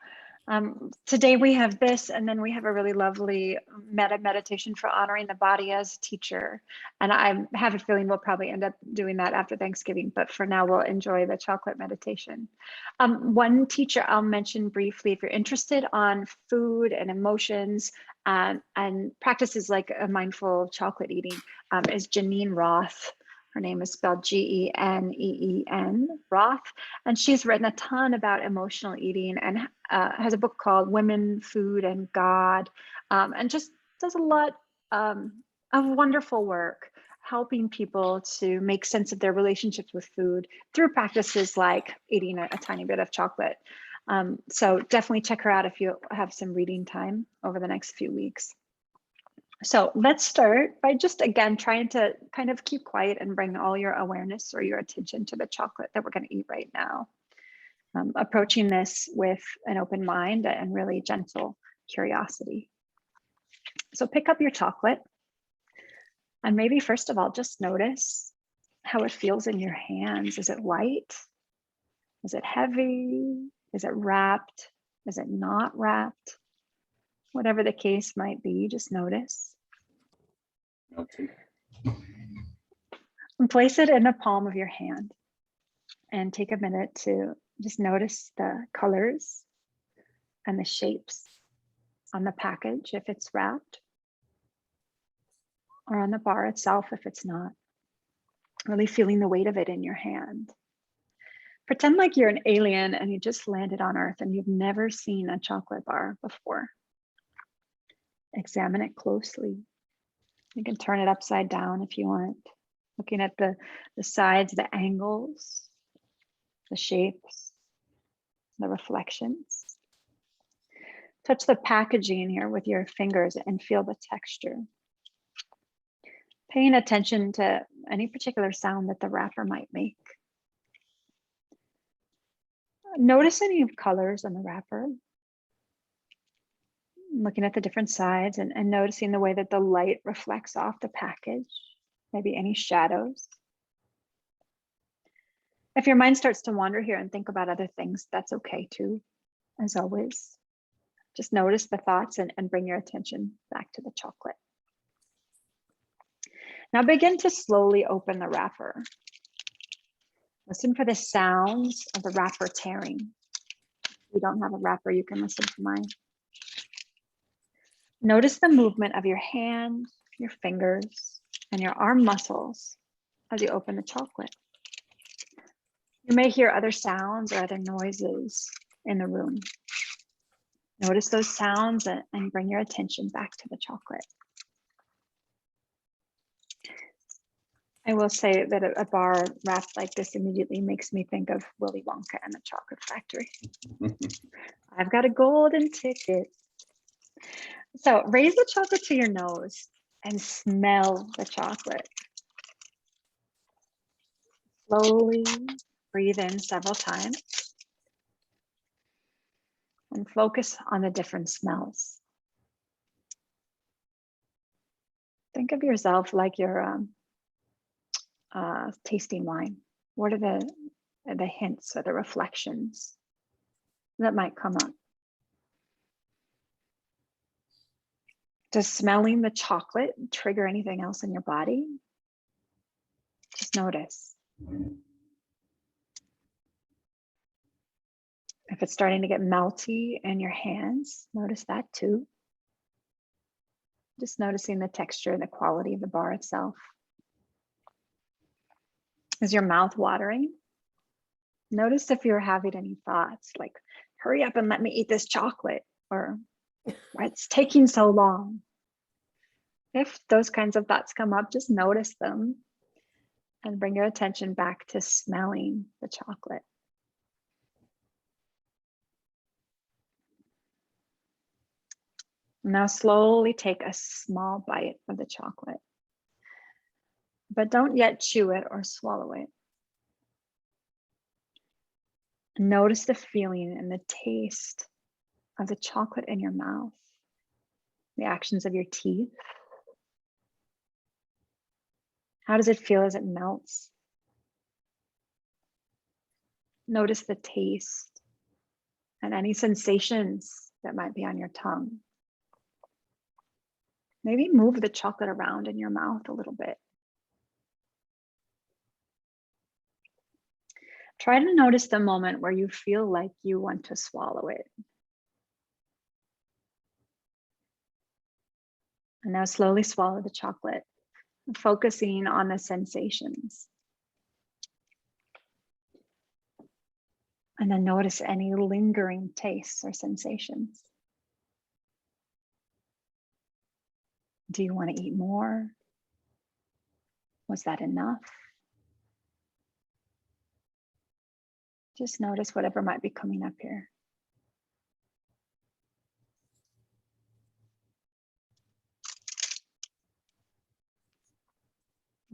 Today we have this, and then we have a really lovely meditation for honoring the body as a teacher. And I have a feeling we'll probably end up doing that after Thanksgiving, but for now we'll enjoy the chocolate meditation. One teacher I'll mention briefly, if you're interested on food and emotions and practices like a mindful chocolate eating, is Janine Roth. Her name is spelled Geneen, Roth, and she's written a ton about emotional eating and has a book called Women, Food, and God, and just does a lot of wonderful work helping people to make sense of their relationships with food through practices like eating a tiny bit of chocolate. So definitely check her out if you have some reading time over the next few weeks. So let's start by just, again, trying to kind of keep quiet and bring all your awareness or your attention to the chocolate that we're going to eat right now. Approaching this with an open mind and really gentle curiosity. So pick up your chocolate and maybe first of all, just notice how it feels in your hands. Is it light? Is it heavy? Is it wrapped? Is it not wrapped? Whatever the case might be, just notice. Melting. And place it in the palm of your hand and take a minute to just notice the colors and the shapes on the package if it's wrapped, or on the bar itself if it's not. Really feeling the weight of it in your hand. Pretend like you're an alien and you just landed on Earth and you've never seen a chocolate bar before. Examine it closely. You can turn it upside down if you want. Looking at the sides, the angles, the shapes, the reflections. Touch the packaging here with your fingers and feel the texture. Paying attention to any particular sound that the wrapper might make. Notice any colors on the wrapper. Looking at the different sides and noticing the way that the light reflects off the package, maybe any shadows. If your mind starts to wander here and think about other things, that's okay too, as always. Just notice the thoughts and bring your attention back to the chocolate. Now begin to slowly open the wrapper. Listen for the sounds of the wrapper tearing. If you don't have a wrapper, you can listen to mine. Notice the movement of your hand, your fingers, and your arm muscles as you open the chocolate. You may hear other sounds or other noises in the room. Notice those sounds and bring your attention back to the chocolate. I will say that a bar wrapped like this immediately makes me think of Willy Wonka and the Chocolate Factory. I've got a golden ticket. So raise the chocolate to your nose and smell the chocolate. Slowly breathe in several times and focus on the different smells. Think of yourself like you're tasting wine. What are the hints or the reflections that might come up? Does smelling the chocolate trigger anything else in your body? Just notice. If it's starting to get melty in your hands, notice that too. Just noticing the texture and the quality of the bar itself. Is your mouth watering? Notice if you're having any thoughts like, hurry up and let me eat this chocolate, or why it's taking so long. If those kinds of thoughts come up, just notice them and bring your attention back to smelling the chocolate. Now slowly take a small bite of the chocolate, but don't yet chew it or swallow it. Notice the feeling and the taste of the chocolate in your mouth, the actions of your teeth. How does it feel as it melts? Notice the taste and any sensations that might be on your tongue. Maybe move the chocolate around in your mouth a little bit. Try to notice the moment where you feel like you want to swallow it. And now slowly swallow the chocolate, focusing on the sensations. And then notice any lingering tastes or sensations. Do you want to eat more? Was that enough? Just notice whatever might be coming up here.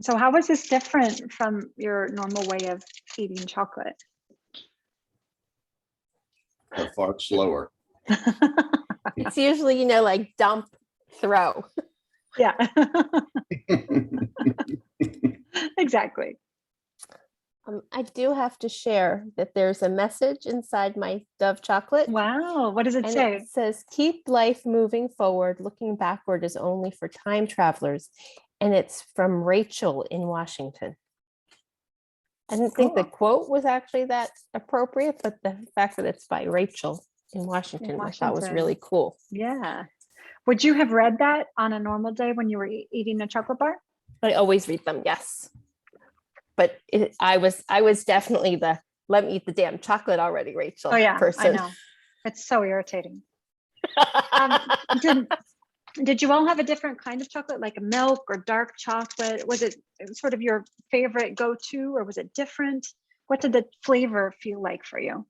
So how is this different from your normal way of eating chocolate? Far slower. It's usually, like dump, throw. Yeah, exactly. I do have to share that there's a message inside my Dove chocolate. Wow, what does it And say? it says, keep life moving forward. Looking backward is only for time travelers. And it's from Rachel in Washington. I didn't think the quote was actually that appropriate, but the fact that it's by Rachel in Washington, I thought was Washington. really cool. Yeah. Would you have read that on a normal day when you were eating a chocolate bar? I always read them, yes. But I was definitely the let me eat the damn chocolate already, Rachel. Oh yeah, person. I know. It's so irritating. Did you all have a different kind of chocolate, like a milk or dark chocolate? Was it sort of your favorite go-to, or was it different? What did the flavor feel like for you?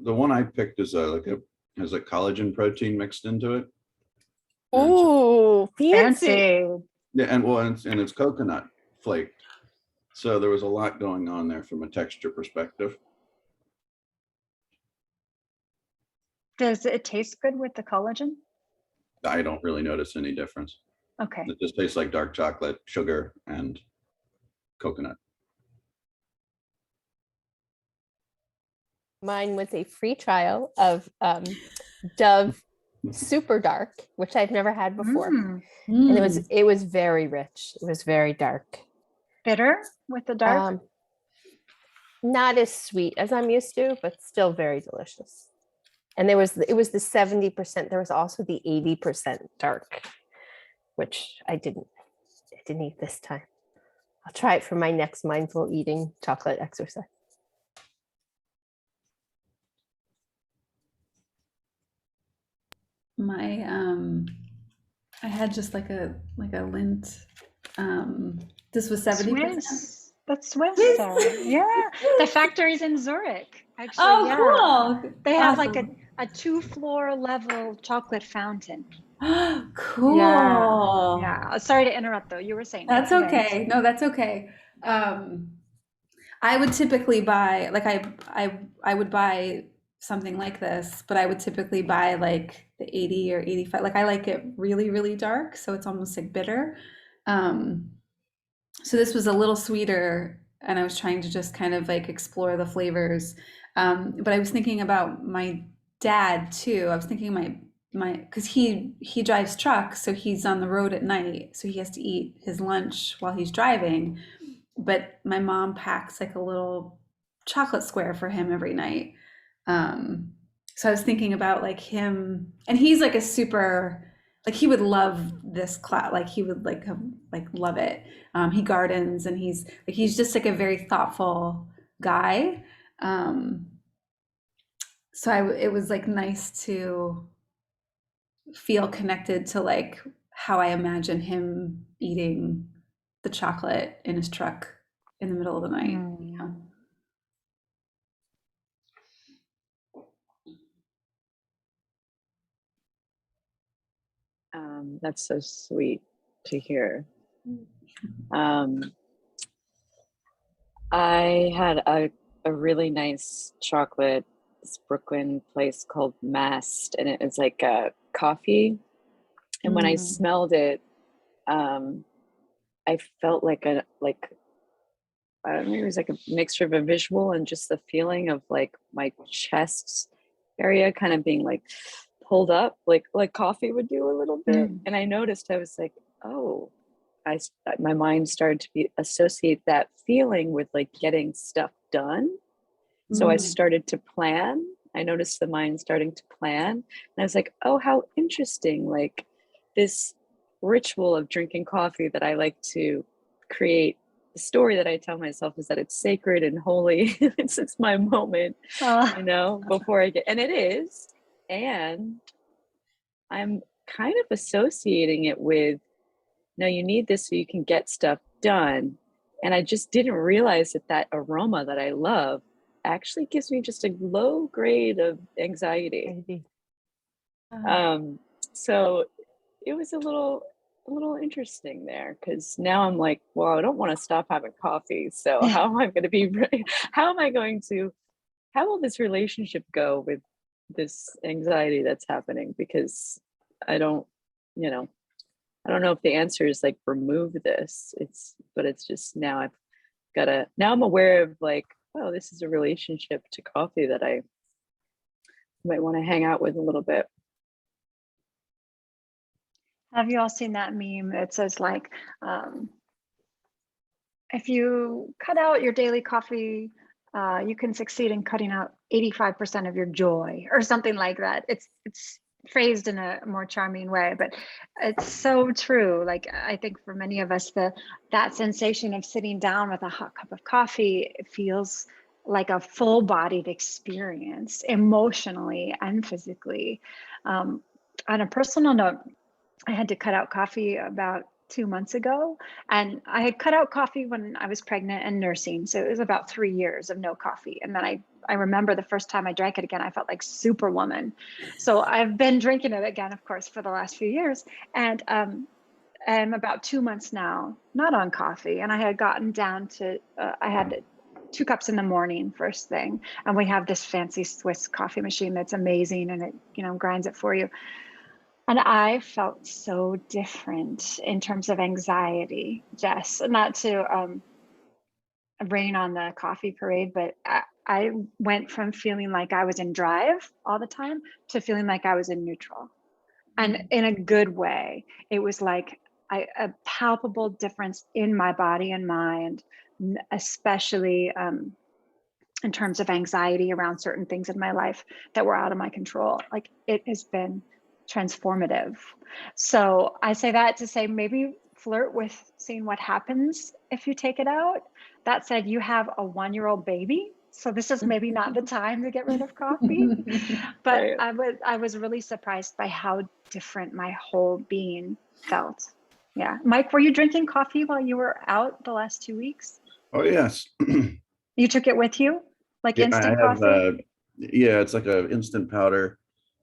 The one I picked is has a collagen protein mixed into it. And so- Ooh, fancy. Fancy. yeah, and it's coconut flaked. So there was a lot going on there from a texture perspective. Does it taste good with the collagen? I don't really notice any difference. Okay. It just tastes like dark chocolate, sugar, and coconut. Mine was a free trial of Dove Super Dark, which I've never had before. Mm. And it was very rich. It was very dark. Bitter with the dark? Not as sweet as I'm used to, but still very delicious. And it was the 70%. There was also the 80% dark, which I didn't eat this time. I'll try it for my next mindful eating chocolate exercise. My I had just like a Lindt. This was 70%. Swiss. That's Swiss. Swiss. Yeah. The factory's in Zurich. Actually, Oh, yeah. cool. They have like Awesome. a 2-floor level chocolate fountain. Cool. Yeah. Sorry to interrupt though. You were saying That's Lindt. okay. No, that's okay. I would typically buy like I would buy something like this, but I would typically buy like the 80 or 85. Like I like it really, really dark, so it's almost like bitter. So this was a little sweeter, and I was trying to just kind of like explore the flavors. But I was thinking about my dad too. I was thinking my because he drives trucks, so he's on the road at night, so he has to eat his lunch while he's driving. But my mom packs like a little chocolate square for him every night. So I was thinking about like him, and he's like a super like he would love this class, like he would like love it. He gardens, and he's just like a very thoughtful guy. So it was like nice to feel connected to like how I imagine him eating the chocolate in his truck in the middle of the night. Mm. Yeah. That's so sweet to hear. Um, I had a really nice chocolate, this Brooklyn place called Mast, and it was like a coffee. And when I Mm. smelled it, um, I felt like I don't know, it was like a mixture of a visual and just the feeling of like my chest area kind of being like pulled up, like coffee would do a little bit. Mm. And I noticed, I was like, oh, my mind started to associate that feeling with like getting stuff done. So I Mm. started to plan. I noticed the mind starting to plan. And I was like, oh, how interesting. Like this ritual of drinking coffee that I like to create. The story that I tell myself is that it's sacred and holy. It's my moment, Oh, before I get, and it is. And I'm kind of associating it with, no, you need this so you can get stuff done. And I just didn't realize that that aroma that I love actually gives me just a low grade of anxiety. Maybe. Um, so it was a little interesting there because now I'm like, well, I don't want to stop having coffee. So how am I going to be? How am I going to? How will this relationship go with this anxiety that's happening? Because I don't, you know, I don't know if the answer is like remove this. But it's just now now I'm aware of like, oh, this is a relationship to coffee that I might want to hang out with a little bit. have you all seen that meme? It says like, if you cut out your daily coffee, you can succeed in cutting out 85% of your joy, or something like that. It's phrased in a more charming way, but it's so true. Like I think for many of us, that sensation of sitting down with a hot cup of coffee, it feels like a full-bodied experience, emotionally and physically. On a personal note, I had to cut out coffee about 2 months ago. And I had cut out coffee when I was pregnant and nursing. So it was about 3 years of no coffee. And then I remember the first time I drank it again, I felt like Superwoman. So I've been drinking it again, of course, for the last few years. And I'm about 2 months now, not on coffee. And I had gotten down to, I had 2 cups in the morning first thing. And we have this fancy Swiss coffee machine that's amazing, and it, grinds it for you. And I felt so different in terms of anxiety, Jess. Not to rain on the coffee parade, but I went from feeling like I was in drive all the time to feeling like I was in neutral. And in a good way. It was like a palpable difference in my body and mind, especially in terms of anxiety around certain things in my life that were out of my control. Like it has been transformative. So I say that to say maybe flirt with seeing what happens if you take it out. That said, you have a 1-year-old baby, so this is maybe not the time to get rid of coffee. But Right. I was really surprised by how different my whole being felt. Yeah. Mike, were you drinking coffee while you were out the last 2 weeks? Oh, yes. You took it with you? Like Yeah, I instant have, coffee? yeah, it's like a instant powder,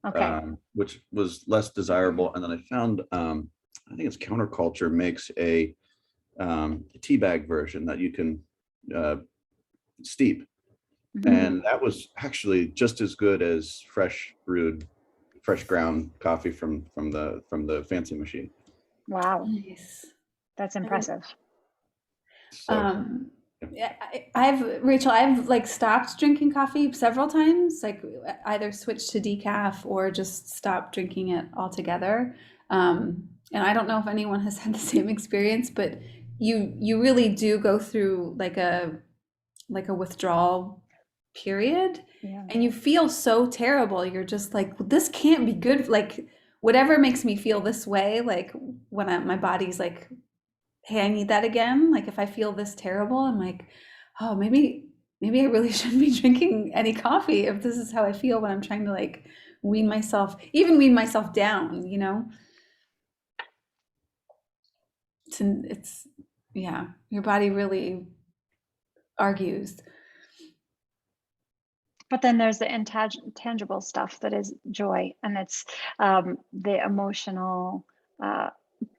Okay. which was less desirable. And then I found, I think it's Counterculture makes a tea bag version that you can steep. Mhm. And that was actually just as good as fresh brewed, fresh ground coffee from the fancy machine. Wow. Nice. That's impressive. So Yeah, Rachel, I've like stopped drinking coffee several times, like either switched to decaf or just stopped drinking it altogether. And I don't know if anyone has had the same experience, but you really do go through like a withdrawal period, Yeah. and you feel so terrible. You're just like, this can't be good. Like whatever makes me feel this way, like when my body's like, hey, I need that again. Like if I feel this terrible, I'm like, oh, maybe I really shouldn't be drinking any coffee if this is how I feel when I'm trying to like even wean myself down, you know? It's yeah, your body really argues. But then there's the intangible stuff that is joy, and it's the emotional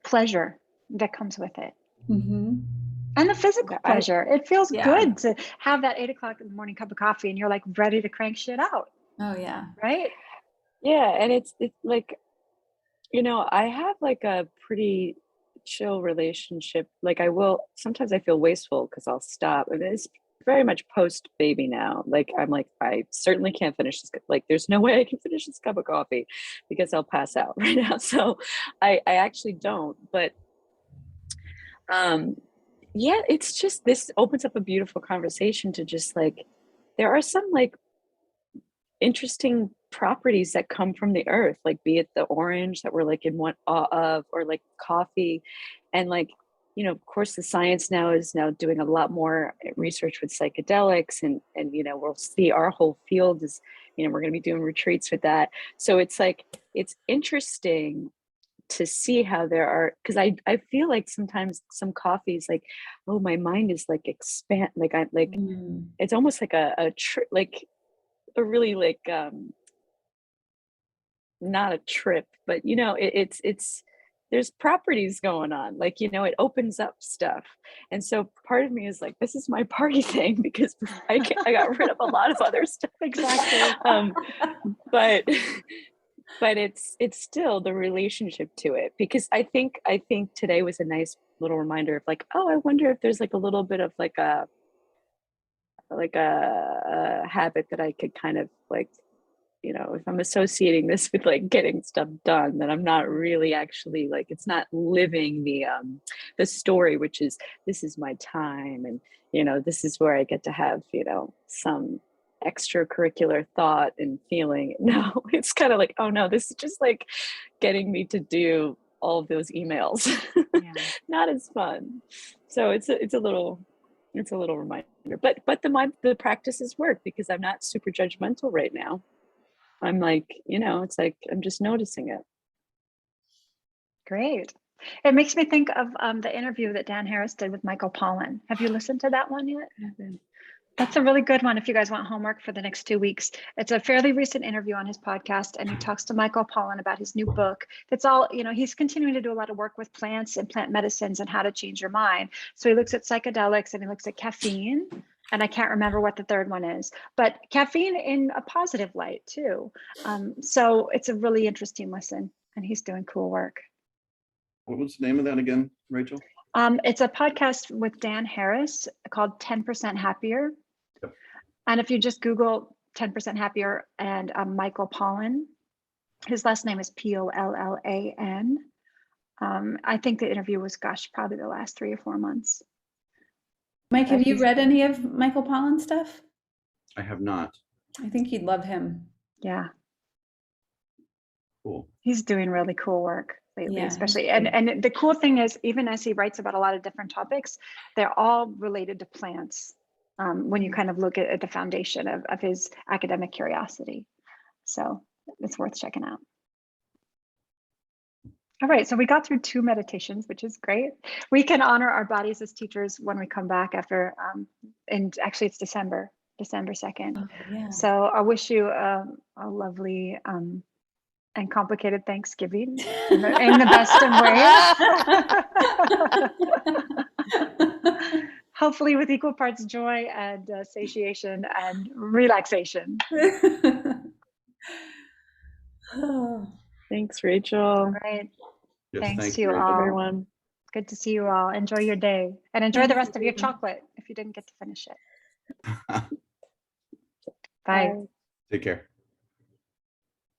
pleasure that comes with it. Mm-hmm. And the physical I- pleasure. It feels Yeah. good to have that 8 o'clock in the morning cup of coffee and you're like ready to crank shit out, Oh yeah. right? Yeah, and it's like, I have like a pretty chill relationship. Like I will sometimes I feel wasteful because I'll stop. And it's very much post baby now. Like I'm like, I certainly can't finish this. Like there's no way I can finish this cup of coffee because I'll pass out right now. So I actually don't. But yeah, it's just this opens up a beautiful conversation to just like there are some like interesting properties that come from the earth, like be it the orange that we're like in one awe of, or like coffee. And like, of course the science now is now doing a lot more research with psychedelics, and we'll see our whole field is, we're going to be doing retreats with that. So it's like, it's interesting to see how there are, because I feel like sometimes some coffees like, oh, my mind is like expand, like I like Mm. it's almost like like a really like not a trip, but it's there's properties going on, like it opens up stuff. And so part of me is like, this is my party thing because I got rid of a lot of other stuff. Exactly. But it's still the relationship to it, because I think today was a nice little reminder of like, oh, I wonder if there's like a little bit of like a habit that I could kind of like, if I'm associating this with like getting stuff done, then I'm not really actually like, it's not living the story, which is, this is my time, and this is where I get to have some extracurricular thought and feeling. No, it's kind of like, oh no, this is just like getting me to do all of those emails. Yeah. Not as fun. So it's a little reminder, but the practices work because I'm not super judgmental right now. I'm like, it's like I'm just noticing it. Great. It makes me think of the interview that Dan Harris did with Michael Pollan. Have you listened to that one yet? That's a really good one if you guys want homework for the next 2 weeks. It's a fairly recent interview on his podcast, and he talks to Michael Pollan about his new book. That's all, he's continuing to do a lot of work with plants and plant medicines and how to change your mind. So he looks at psychedelics and he looks at caffeine, and I can't remember what the third one is, but caffeine in a positive light too. So it's a really interesting listen, and he's doing cool work. What was the name of that again, Rachel? It's a podcast with Dan Harris called 10% Happier. Yep. And if you just Google 10% Happier and Michael Pollan, his last name is Pollan. I think the interview was, probably the last 3 or 4 months. Mike, have But you he's- read any of Michael Pollan stuff? I have not. I think you'd love him. Yeah, Cool. he's doing really cool work lately, Yeah, especially. he's good. And the cool thing is, even as he writes about a lot of different topics, they're all related to plants. When you kind of look at the foundation of his academic curiosity. So it's worth checking out. All right, so we got through 2 meditations, which is great. We can honor our bodies as teachers when we come back after, and actually it's December 2nd. Oh, yeah. So I wish you a lovely and complicated Thanksgiving in the best of ways. Hopefully with equal parts joy and satiation and relaxation. Oh. Thanks, Rachel. All right. Yes, Thanks thank to you Rachel. all. Everyone. Good to see you all. Enjoy your day and enjoy the Thank rest of your you. chocolate if you didn't get to finish it. Bye. Bye. Take care.